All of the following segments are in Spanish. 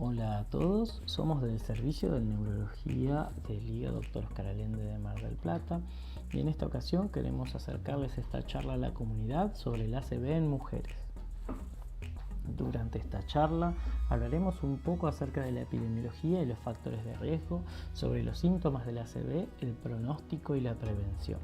Hola a todos, somos del Servicio de Neurología del Liga Dr. Oscar Allende de Mar del Plata y en esta ocasión queremos acercarles esta charla a la comunidad sobre el ACV en mujeres. Durante esta charla hablaremos un poco acerca de la epidemiología y los factores de riesgo, sobre los síntomas del ACV, el pronóstico y la prevención.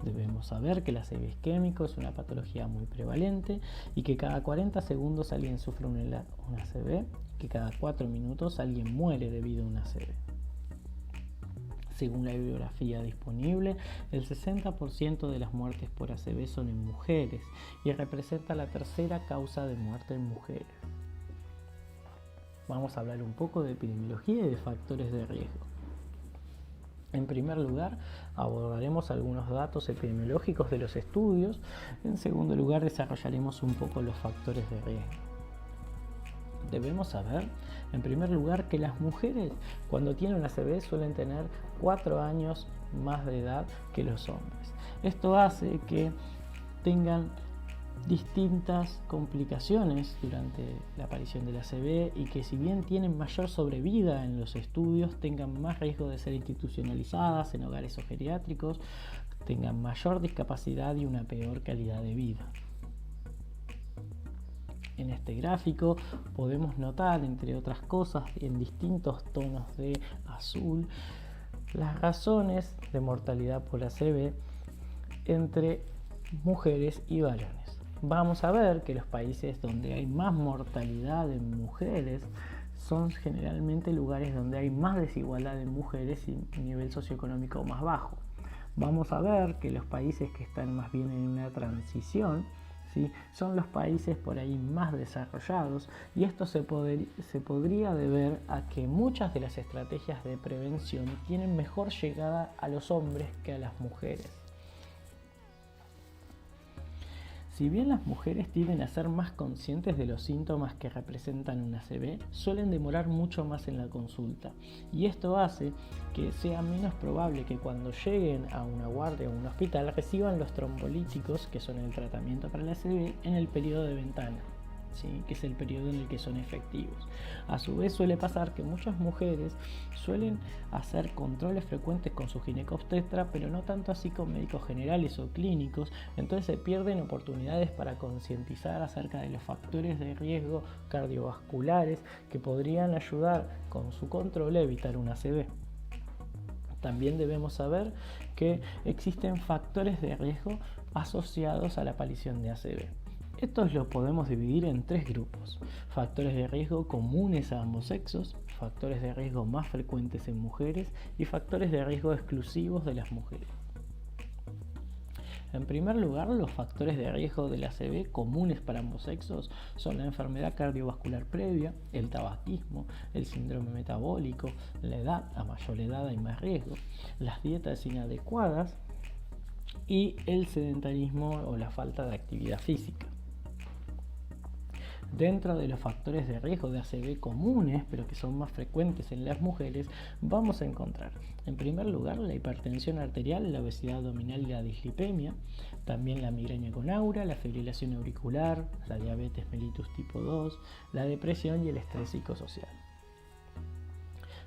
Debemos saber que el ACV isquémico es una patología muy prevalente y que cada 40 segundos alguien sufre un ACV, que cada 4 minutos alguien muere debido a un ACV. Según la bibliografía disponible, el 60% de las muertes por ACV son en mujeres y representa la tercera causa de muerte en mujeres. Vamos a hablar un poco de epidemiología y de factores de riesgo. En primer lugar, abordaremos algunos datos epidemiológicos de los estudios. En segundo lugar, desarrollaremos un poco los factores de riesgo. Debemos saber, en primer lugar, que las mujeres cuando tienen ACV suelen tener 4 años más de edad que los hombres. Esto hace que tengan distintas complicaciones durante la aparición del ACV y que si bien tienen mayor sobrevida en los estudios, tengan más riesgo de ser institucionalizadas en hogares o geriátricos, tengan mayor discapacidad y una peor calidad de vida. En este gráfico podemos notar, entre otras cosas, en distintos tonos de azul, las razones de mortalidad por ACV entre mujeres y varones. Vamos a ver que los países donde hay más mortalidad en mujeres son generalmente lugares donde hay más desigualdad en mujeres y nivel socioeconómico más bajo. Vamos a ver que los países que están más bien en una transición, ¿sí?, son los países por ahí más desarrollados, y esto se podría deber a que muchas de las estrategias de prevención tienen mejor llegada a los hombres que a las mujeres. Si bien las mujeres tienden a ser más conscientes de los síntomas que representan un ACV, suelen demorar mucho más en la consulta, y esto hace que sea menos probable que cuando lleguen a una guardia o un hospital reciban los trombolíticos, que son el tratamiento para el ACV, en el periodo de ventana, ¿sí?, que es el periodo en el que son efectivos. A su vez suele pasar que muchas mujeres suelen hacer controles frecuentes con su ginecobstetra, pero no tanto así con médicos generales o clínicos, entonces se pierden oportunidades para concientizar acerca de los factores de riesgo cardiovasculares que podrían ayudar con su control a evitar un ACV. También debemos saber que existen factores de riesgo asociados a la aparición de ACV. Estos los podemos dividir en 3 grupos: factores de riesgo comunes a ambos sexos, factores de riesgo más frecuentes en mujeres y factores de riesgo exclusivos de las mujeres. En primer lugar, los factores de riesgo del ACV comunes para ambos sexos son la enfermedad cardiovascular previa, el tabaquismo, el síndrome metabólico, la edad. A mayor edad hay más riesgo, las dietas inadecuadas y el sedentarismo o la falta de actividad física. Dentro de los factores de riesgo de ACV comunes, pero que son más frecuentes en las mujeres, vamos a encontrar, en primer lugar, la hipertensión arterial, la obesidad abdominal y la dislipemia, también la migraña con aura, la fibrilación auricular, la diabetes mellitus tipo 2, la depresión y el estrés psicosocial.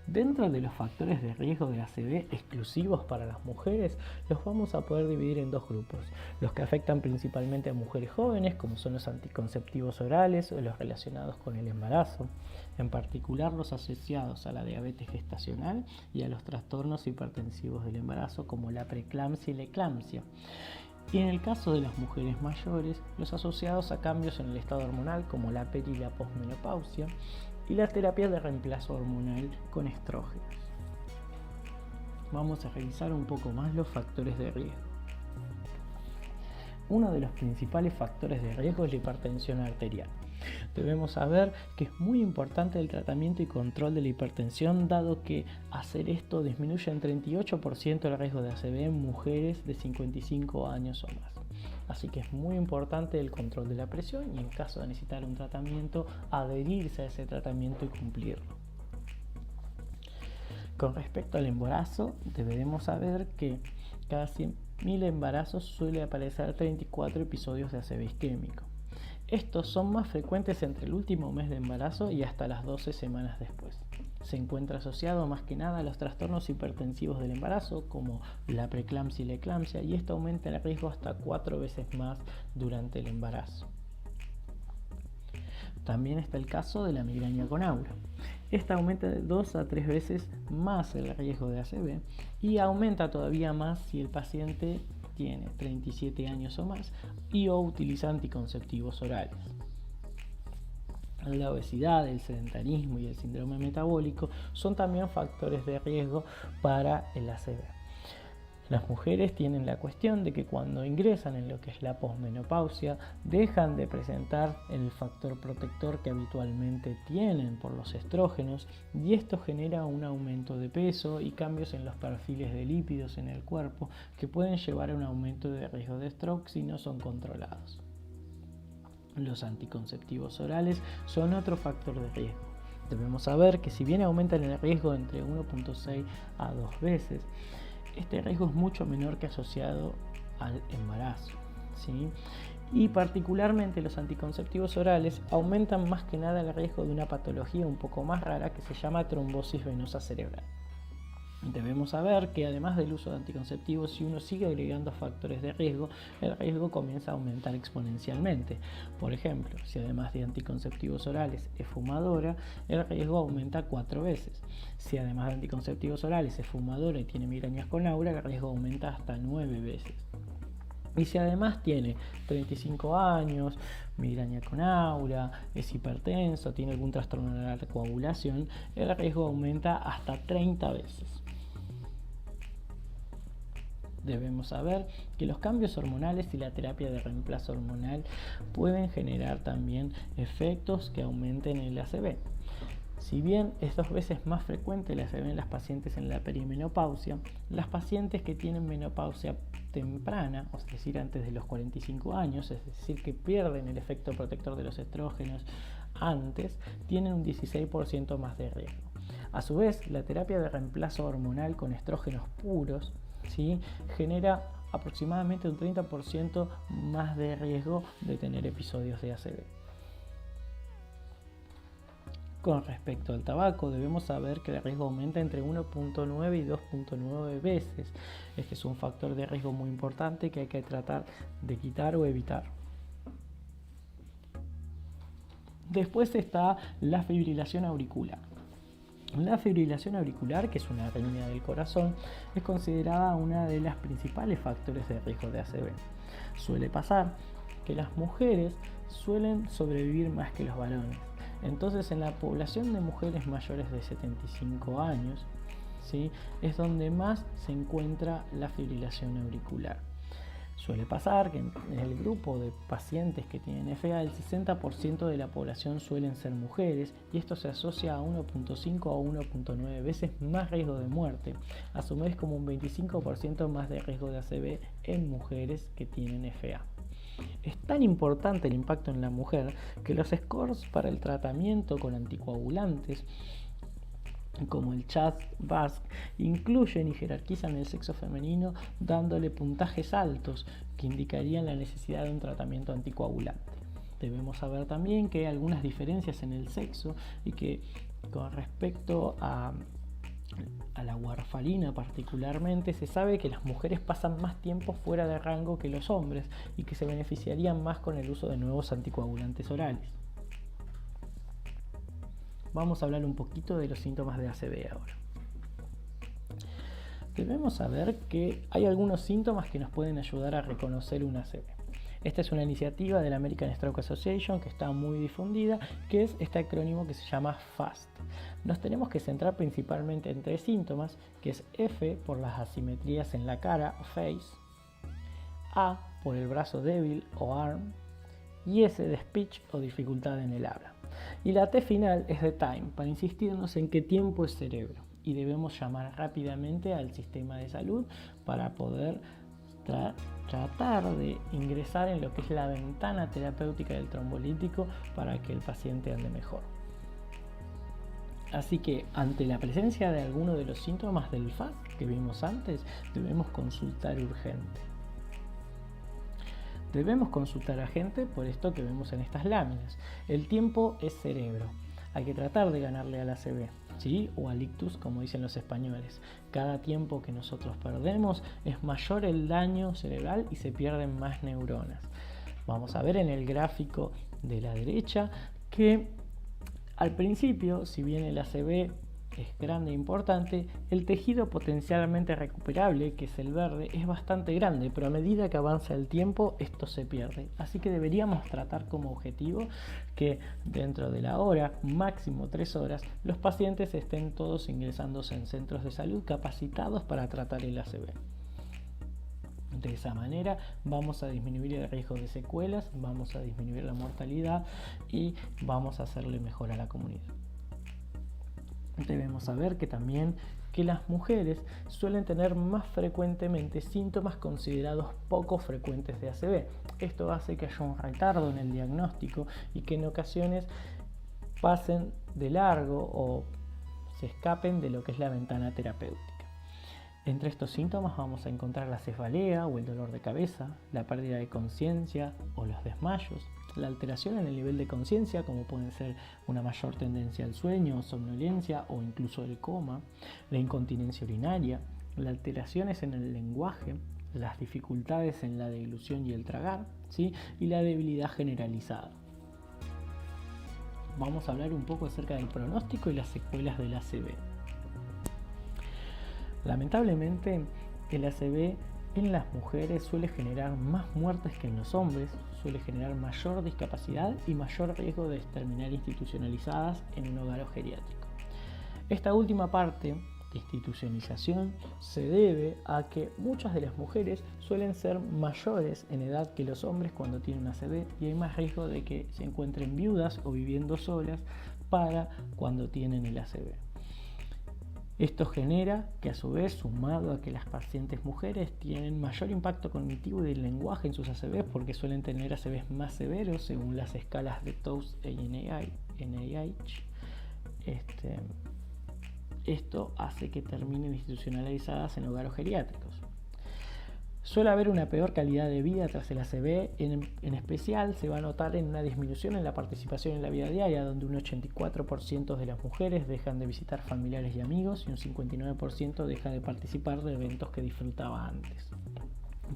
Dentro de los factores de riesgo de ACV exclusivos para las mujeres, los vamos a poder dividir en 2 grupos: los que afectan principalmente a mujeres jóvenes, como son los anticonceptivos orales o los relacionados con el embarazo, en particular los asociados a la diabetes gestacional y a los trastornos hipertensivos del embarazo, como la preeclampsia y la eclampsia. Y en el caso de las mujeres mayores, los asociados a cambios en el estado hormonal, como la peri y la posmenopausia, y la terapia de reemplazo hormonal con estrógenos. Vamos a revisar un poco más los factores de riesgo. Uno de los principales factores de riesgo es la hipertensión arterial. Debemos saber que es muy importante el tratamiento y control de la hipertensión, dado que hacer esto disminuye en 38% el riesgo de ACV en mujeres de 55 años o más. Así que es muy importante el control de la presión y, en caso de necesitar un tratamiento, adherirse a ese tratamiento y cumplirlo. Con respecto al embarazo, deberemos saber que cada 100.000 embarazos suele aparecer 34 episodios de ACV isquémico. Estos son más frecuentes entre el último mes de embarazo y hasta las 12 semanas después. Se encuentra asociado más que nada a los trastornos hipertensivos del embarazo, como la preeclampsia y la eclampsia, y esto aumenta el riesgo hasta 4 veces más durante el embarazo. También está el caso de la migraña con aura. Esta aumenta de 2 a 3 veces más el riesgo de ACV y aumenta todavía más si el paciente tiene 37 años o más y o utiliza anticonceptivos orales. La obesidad, el sedentarismo y el síndrome metabólico son también factores de riesgo para el ACV. Las mujeres tienen la cuestión de que cuando ingresan en lo que es la posmenopausia dejan de presentar el factor protector que habitualmente tienen por los estrógenos y esto genera un aumento de peso y cambios en los perfiles de lípidos en el cuerpo que pueden llevar a un aumento de riesgo de stroke si no son controlados. Los anticonceptivos orales son otro factor de riesgo. Debemos saber que si bien aumentan el riesgo entre 1.6 a 2 veces, este riesgo es mucho menor que asociado al embarazo, ¿sí? Y particularmente los anticonceptivos orales aumentan más que nada el riesgo de una patología un poco más rara que se llama trombosis venosa cerebral. Debemos saber que además del uso de anticonceptivos, si uno sigue agregando factores de riesgo, el riesgo comienza a aumentar exponencialmente. Por ejemplo, si además de anticonceptivos orales es fumadora, el riesgo aumenta 4 veces. Si además de anticonceptivos orales es fumadora y tiene migrañas con aura, el riesgo aumenta hasta 9 veces. Y si además tiene 35 años, migraña con aura, es hipertenso, tiene algún trastorno de la coagulación, el riesgo aumenta hasta 30 veces. Debemos saber que los cambios hormonales y la terapia de reemplazo hormonal pueden generar también efectos que aumenten el ACV. Si bien es 2 veces más frecuente el ACV en las pacientes en la perimenopausia, las pacientes que tienen menopausia temprana, es decir, antes de los 45 años, es decir, que pierden el efecto protector de los estrógenos antes, tienen un 16% más de riesgo. A su vez, la terapia de reemplazo hormonal con estrógenos puros, ¿sí?, genera aproximadamente un 30% más de riesgo de tener episodios de ACV. Con respecto al tabaco, debemos saber que el riesgo aumenta entre 1.9 y 2.9 veces. Este es un factor de riesgo muy importante que hay que tratar de quitar o evitar. Después está la fibrilación auricular. La fibrilación auricular, que es una arritmia del corazón, es considerada una de las principales factores de riesgo de ACV. Suele pasar que las mujeres suelen sobrevivir más que los varones. Entonces, en la población de mujeres mayores de 75 años, ¿sí?, es donde más se encuentra la fibrilación auricular. Suele pasar que en el grupo de pacientes que tienen FA, el 60% de la población suelen ser mujeres y esto se asocia a 1.5 a 1.9 veces más riesgo de muerte, a su vez como un 25% más de riesgo de ACV en mujeres que tienen FA. Es tan importante el impacto en la mujer que los scores para el tratamiento con anticoagulantes como el CHA2-VASc incluyen y jerarquizan el sexo femenino dándole puntajes altos que indicarían la necesidad de un tratamiento anticoagulante. Debemos saber también que hay algunas diferencias en el sexo y que con respecto a la warfarina particularmente, se sabe que las mujeres pasan más tiempo fuera de rango que los hombres y que se beneficiarían más con el uso de nuevos anticoagulantes orales. Vamos a hablar un poquito de los síntomas de ACV ahora. Debemos saber que hay algunos síntomas que nos pueden ayudar a reconocer un ACV. Esta es una iniciativa de la American Stroke Association que está muy difundida, que es este acrónimo que se llama FAST. Nos tenemos que centrar principalmente en 3 síntomas, que es F por las asimetrías en la cara o face, A por el brazo débil o arm, y S de speech o dificultad en el habla. Y la T final es de time, para insistirnos en qué tiempo es cerebro. Y debemos llamar rápidamente al sistema de salud para poder tratar de ingresar en lo que es la ventana terapéutica del trombolítico para que el paciente ande mejor. Así que ante la presencia de alguno de los síntomas del FAST que vimos antes, debemos consultar urgente. Debemos consultar a gente por esto que vemos en estas láminas. El tiempo es cerebro. Hay que tratar de ganarle al ACV, ¿sí? O al ictus, como dicen los españoles. Cada tiempo que nosotros perdemos es mayor el daño cerebral y se pierden más neuronas. Vamos a ver en el gráfico de la derecha que al principio, si bien el ACV es grande e importante, el tejido potencialmente recuperable, que es el verde, es bastante grande, pero a medida que avanza el tiempo esto se pierde. Así que deberíamos tratar como objetivo que dentro de la hora, máximo 3 horas, los pacientes estén todos ingresándose en centros de salud capacitados para tratar el ACV. De esa manera vamos a disminuir el riesgo de secuelas, vamos a disminuir la mortalidad y vamos a hacerle mejor a la comunidad. Debemos saber que también que las mujeres suelen tener más frecuentemente síntomas considerados poco frecuentes de ACV. Esto hace que haya un retardo en el diagnóstico y que en ocasiones pasen de largo o se escapen de lo que es la ventana terapéutica. Entre estos síntomas vamos a encontrar la cefalea o el dolor de cabeza, la pérdida de conciencia o los desmayos, la alteración en el nivel de conciencia, como pueden ser una mayor tendencia al sueño, somnolencia o incluso el coma, la incontinencia urinaria, las alteraciones en el lenguaje, las dificultades en la deglución y el tragar, ¿sí? Y la debilidad generalizada. Vamos a hablar un poco acerca del pronóstico y las secuelas del ACV. Lamentablemente, el ACV en las mujeres suele generar más muertes que en los hombres, suele generar mayor discapacidad y mayor riesgo de terminar institucionalizadas en un hogar geriátrico. Esta última parte de institucionalización se debe a que muchas de las mujeres suelen ser mayores en edad que los hombres cuando tienen ACV y hay más riesgo de que se encuentren viudas o viviendo solas para cuando tienen el ACV. Esto genera que a su vez, sumado a que las pacientes mujeres tienen mayor impacto cognitivo y del lenguaje en sus ACV porque suelen tener ACV más severos según las escalas de TOWS e NIH, esto hace que terminen institucionalizadas en hogares geriátricos. Suele haber una peor calidad de vida tras el ACV, en especial se va a notar en una disminución en la participación en la vida diaria, donde un 84% de las mujeres dejan de visitar familiares y amigos y un 59% deja de participar de eventos que disfrutaba antes.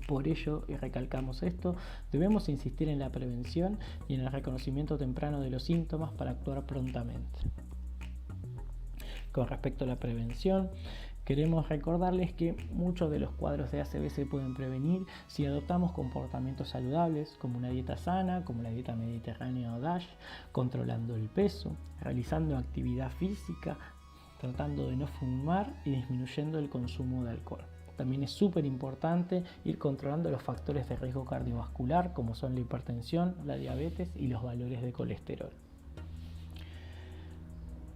Por ello, y recalcamos esto, debemos insistir en la prevención y en el reconocimiento temprano de los síntomas para actuar prontamente. Con respecto a la prevención, queremos recordarles que muchos de los cuadros de ACV se pueden prevenir si adoptamos comportamientos saludables como una dieta sana, como la dieta mediterránea o DASH, controlando el peso, realizando actividad física, tratando de no fumar y disminuyendo el consumo de alcohol. También es súper importante ir controlando los factores de riesgo cardiovascular como son la hipertensión, la diabetes y los valores de colesterol.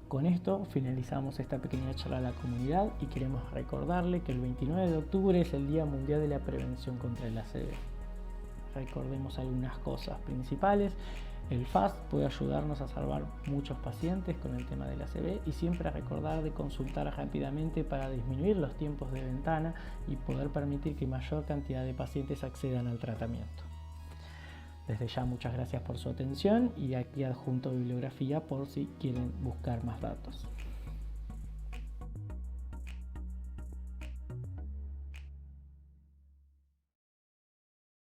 Con esto finalizamos esta pequeña charla a la comunidad y queremos recordarle que el 29 de octubre es el Día Mundial de la Prevención contra el ACV. Recordemos algunas cosas principales. El FAST puede ayudarnos a salvar muchos pacientes con el tema del ACV y siempre recordar de consultar rápidamente para disminuir los tiempos de ventana y poder permitir que mayor cantidad de pacientes accedan al tratamiento. Desde ya muchas gracias por su atención y aquí adjunto bibliografía por si quieren buscar más datos.